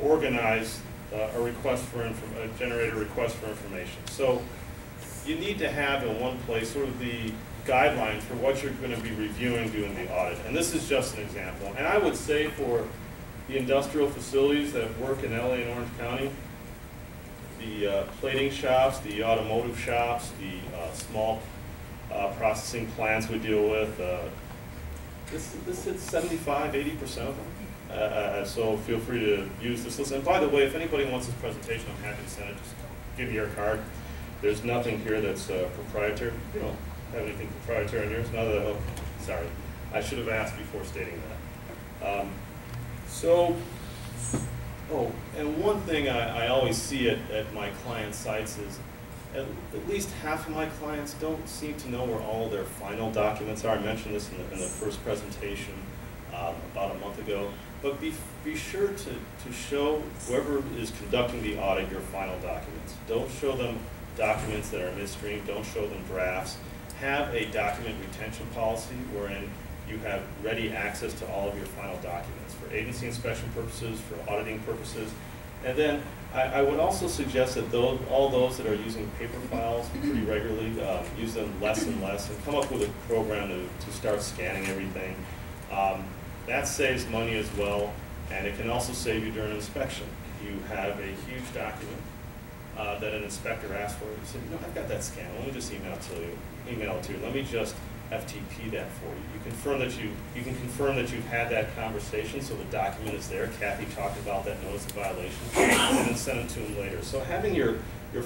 organize a request for generate a request for information. So you need to have in one place sort of the guidelines for what you're going to be reviewing during the audit. And this is just an example. And I would say for the industrial facilities that work in LA and Orange County, the plating shops, the automotive shops, the small processing plants we deal with, this hits 75, 80% of them. So feel free to use this list. And by the way, if anybody wants this presentation, I'm happy to send it. Just give me your card. There's nothing here that's proprietary. You don't have anything proprietary in yours? None of that? Oh, sorry. I should have asked before stating that. Oh, and one thing I always see at my client sites is at least half of my clients don't seem to know where all their final documents are. I mentioned this in the first presentation about a month ago. But be sure to show whoever is conducting the audit your final documents. Don't show them documents that are midstream. Don't show them drafts. Have a document retention policy wherein you have ready access to all of your final documents for agency inspection purposes, for auditing purposes. And then I would also suggest that all those that are using paper files pretty regularly, use them less and less, and come up with a program to start scanning everything. That saves money as well, and it can also save you during inspection. You have a huge document that an inspector asks for. You say, you know, I've got that scan. Let me just email it to you. Let me just FTP that for you. You can confirm that you've had that conversation, so the document is there. Kathy talked about that notice of violation, and then send it to them later. So having your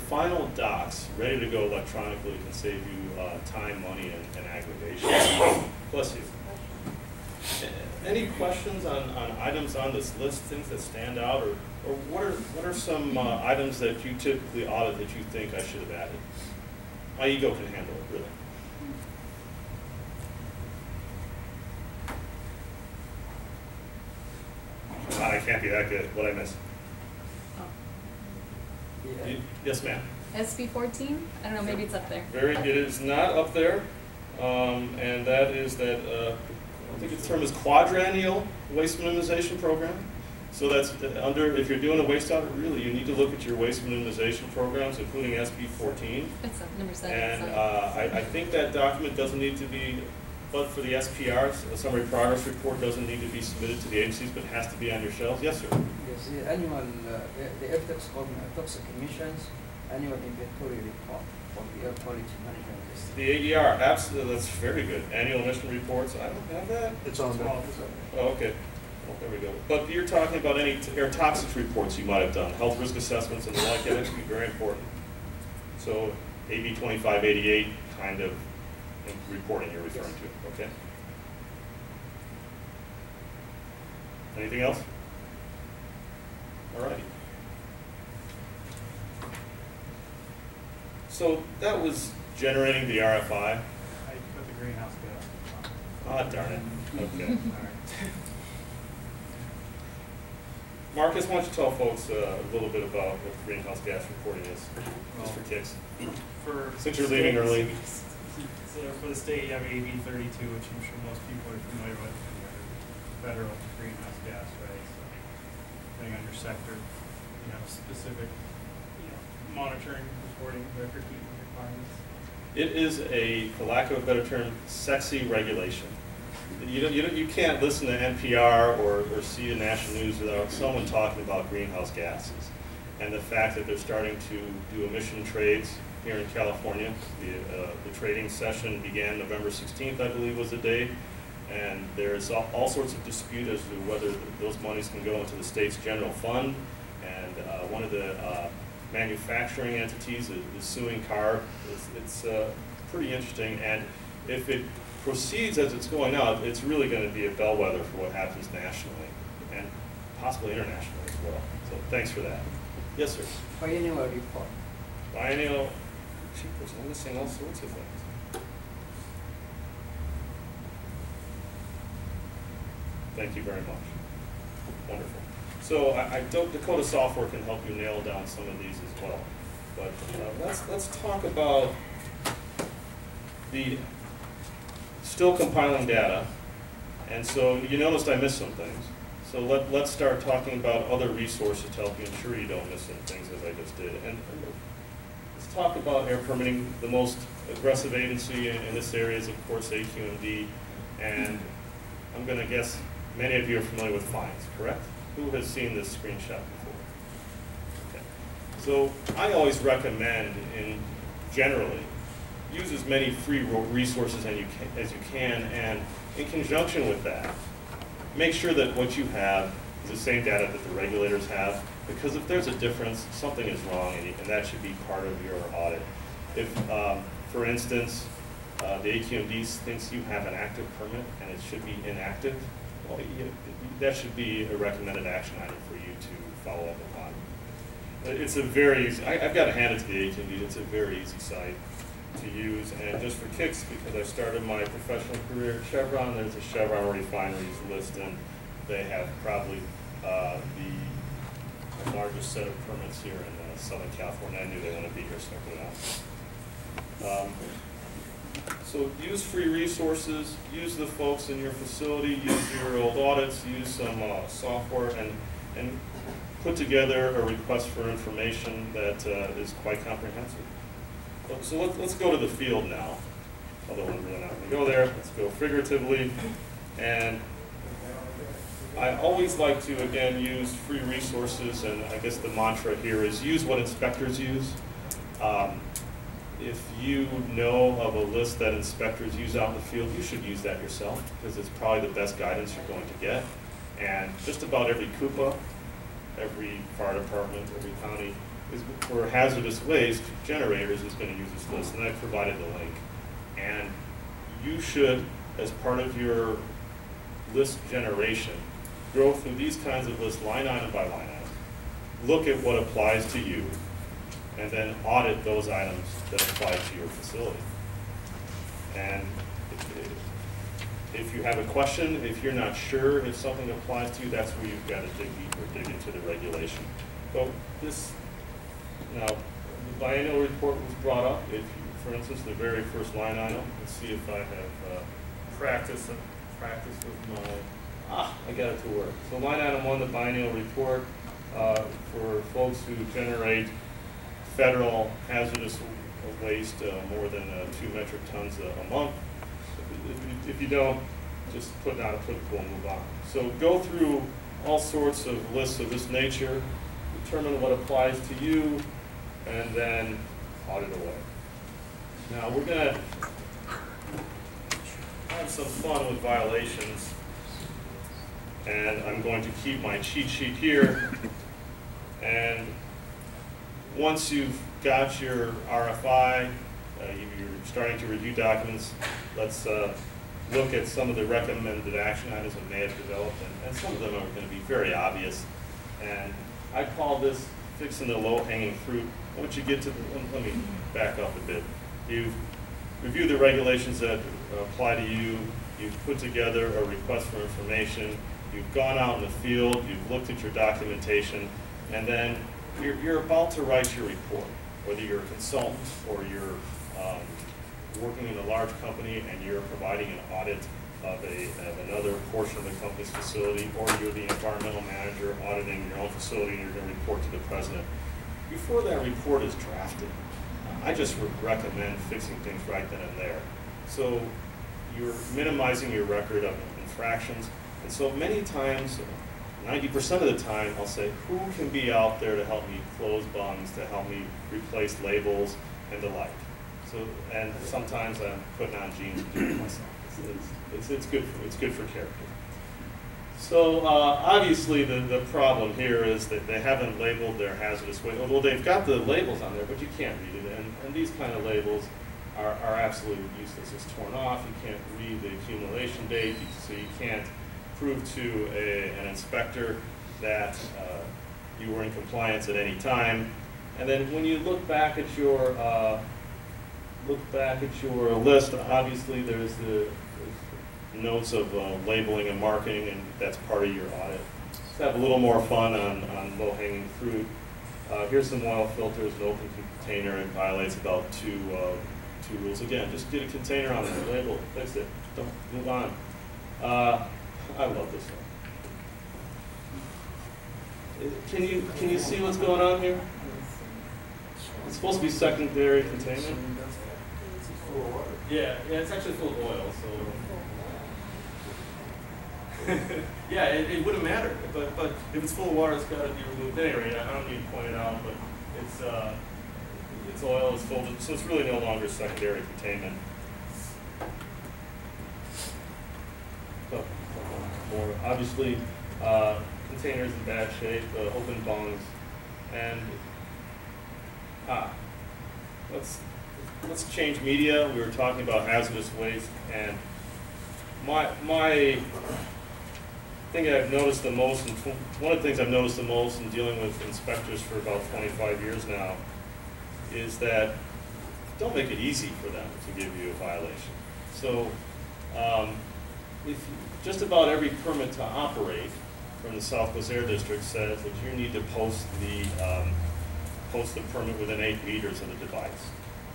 final docs ready to go electronically can save you time, money, and aggravation. Bless you. Any questions on items on this list, things that stand out, or what are some items that you typically audit that you think I should have added? My ego can handle it, really. I can't be that good. What'd I miss? Yeah. Yes, ma'am. SB 14? I don't know, maybe it's up there. It is not up there, and that is that, I think its term is quadrennial waste minimization program. So that's if you're doing a waste audit, really, you need to look at your waste minimization programs, including SB 14. It's number 7. And I think that document doesn't need to be, but for the SPRs, the summary progress report doesn't need to be submitted to the agencies, but has to be on your shelves. Yes, sir? Yes, the annual, the FTEX toxic emissions, annual inventory report for the air quality management system. The AER, absolutely, that's very good. Annual emission reports, I don't have that. It's on there. Oh, okay. Well, there we go. But you're talking about any air toxics reports you might have done, health risk assessments and the like, that would be very important. So AB 2588 kind of reporting you're referring to, okay? Anything else? All righty. So that was generating the RFI. I put the greenhouse gas. Ah, darn it. Okay. All right. Marcus, why don't you tell folks a little bit about what the greenhouse gas reporting is, just for kicks. Since you're leaving early. So for the state, you have AB 32, which I'm sure most people are familiar with, federal greenhouse gas, right? So depending on your sector, you have specific, monitoring, reporting, record-keeping requirements. It is a, for lack of a better term, sexy regulation. You can't listen to NPR or see a national news without someone talking about greenhouse gases and the fact that they're starting to do emission trades here in California. The trading session began November 16th, I believe was the date, and there's all sorts of dispute as to whether those monies can go into the state's general fund, and one of the manufacturing entities is suing CARB. It's pretty interesting, and if it proceeds as it's going out, it's really going to be a bellwether for what happens nationally and possibly internationally as well. So thanks for that. Yes, sir. Biennial report. Biennial, cheapers, I'm missing all sorts of things. Thank you very much. Wonderful. So Dakota Software can help you nail down some of these as well. But let's talk about the still compiling data. And so you noticed I missed some things. So let's start talking about other resources to help you ensure you don't miss any things as I just did. And let's talk about air permitting. The most aggressive agency in this area is, of course, AQMD. And I'm going to guess many of you are familiar with fines, correct? Who has seen this screenshot before? Okay. So I always recommend, generally, use as many free resources as you can, and in conjunction with that, make sure that what you have is the same data that the regulators have, because if there's a difference, something is wrong, and that should be part of your audit. If, for instance, the AQMD thinks you have an active permit and it should be inactive, well, that should be a recommended action item for you to follow up upon. It's a very easy, I've got to hand it to the AQMD, it's a very easy site to use. And just for kicks, because I started my professional career at Chevron, there's a Chevron refineries list, and they have probably the largest set of permits here in Southern California. I knew they want to be here, so I put it out. So use free resources, use the folks in your facility, use your old audits, use some software, and put together a request for information that is quite comprehensive. So let's go to the field now, although I'm really not going to go there. Let's go figuratively. And I always like to, again, use free resources, and I guess the mantra here is use what inspectors use. If you know of a list that inspectors use out in the field, you should use that yourself, because it's probably the best guidance you're going to get. And just about every CUPA, every fire department, every county, for hazardous waste generators is going to use this list, and I provided the link. And you should, as part of your list generation, go through these kinds of lists line item by line item, look at what applies to you, and then audit those items that apply to your facility. And if you have a question, if you're not sure if something applies to you, that's where you've got to dig deeper, dig into the regulation. So this, now, the biennial report was brought up. If you, for instance, the very first line item, let's see if I have practice with my, I got it to work. So line item 1, the biennial report for folks who generate federal hazardous waste more than 2 metric tons a month. If you don't, just put not applicable and move on. So go through all sorts of lists of this nature, determine what applies to you, and then audit away. Now we're going to have some fun with violations, and I'm going to keep my cheat sheet here. And once you've got your RFI, you're starting to review documents, let's look at some of the recommended action items that may have developed, and some of them are going to be very obvious. And I call this fixing the low-hanging fruit. Once you get to the, let me back up a bit. You've reviewed the regulations that apply to you, you've put together a request for information, you've gone out in the field, you've looked at your documentation, and then you're about to write your report, whether you're a consultant or you're working in a large company and you're providing an audit of another portion of the company's facility, or you're the environmental manager auditing your own facility and you're going to report to the president. Before that report is drafted, I just would recommend fixing things right then and there. So you're minimizing your record of infractions, and so many times, 90% of the time, I'll say, who can be out there to help me close bungs, to help me replace labels, and the like. So, and sometimes I'm putting on jeans and doing it myself. It's good for character. So obviously the problem here is that they haven't labeled their hazardous waste. Well, they've got the labels on there, but you can't read it. And these kind of labels are absolutely useless. It's torn off. You can't read the accumulation date, so you can't prove to an inspector that you were in compliance at any time. And then when you look back at your list, obviously there's the notes of labeling and marketing, and that's part of your audit. Let's have a little more fun on low-hanging fruit. Here's some oil filters, an open container, and violates about two rules. Again, just get a container on there, label it, fix it, don't move on. I love this one. Can you see what's going on here? It's supposed to be secondary containment. Yeah, it's actually full of oil, so. Yeah, it wouldn't matter, but if it's full of water, it's got to be removed. At any rate, I don't need to point it out, but it's oil, it's full, so it's really no longer secondary containment. So, more obviously, containers in bad shape, open bungs, and let's change media. We were talking about hazardous waste, and my thing I've noticed the most, and one of the things I've noticed the most in dealing with inspectors for about 25 years now, is that don't make it easy for them to give you a violation. So, if just about every permit to operate from the Southwest Air District says that you need to post the permit within 8 meters of the device.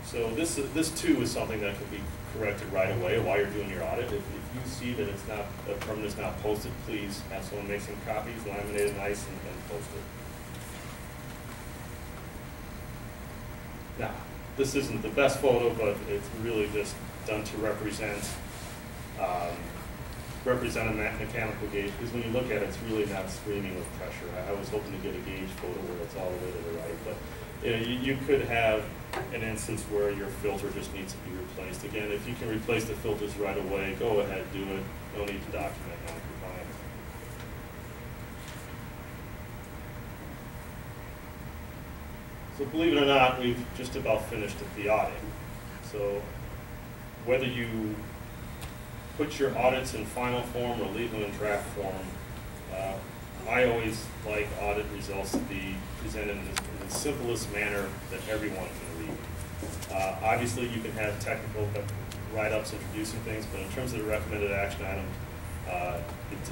So this too is something that can be corrected right away while you're doing your audit. If you see that it's not, the permit is not posted, please have someone make some copies, laminate it nice, and post it. Now, this isn't the best photo, but it's really just done to represent a mechanical gauge, because when you look at it, it's really not screaming with pressure. I was hoping to get a gauge photo where it's all the way to the right, but you could have an instance where your filter just needs to be replaced. Again, if you can replace the filters right away, go ahead, do it. No need to document non-compliance. So believe it or not, we've just about finished the audit. So whether you put your audits in final form or leave them in draft form, I always like audit results to be presented in the simplest manner that everyone can read. Obviously, you can have technical write-ups introducing things, but in terms of the recommended action item,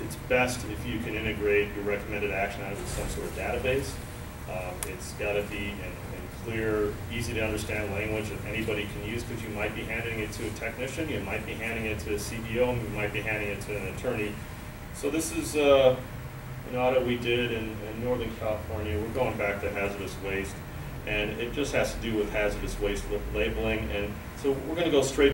it's best if you can integrate your recommended action item with some sort of database. It's got to be in clear, easy to understand language that anybody can use, because you might be handing it to a technician, you might be handing it to a CBO, and you might be handing it to an attorney. So this is an audit we did in Northern California. We're going back to hazardous waste, and it just has to do with hazardous waste labeling. And so we're going to go straight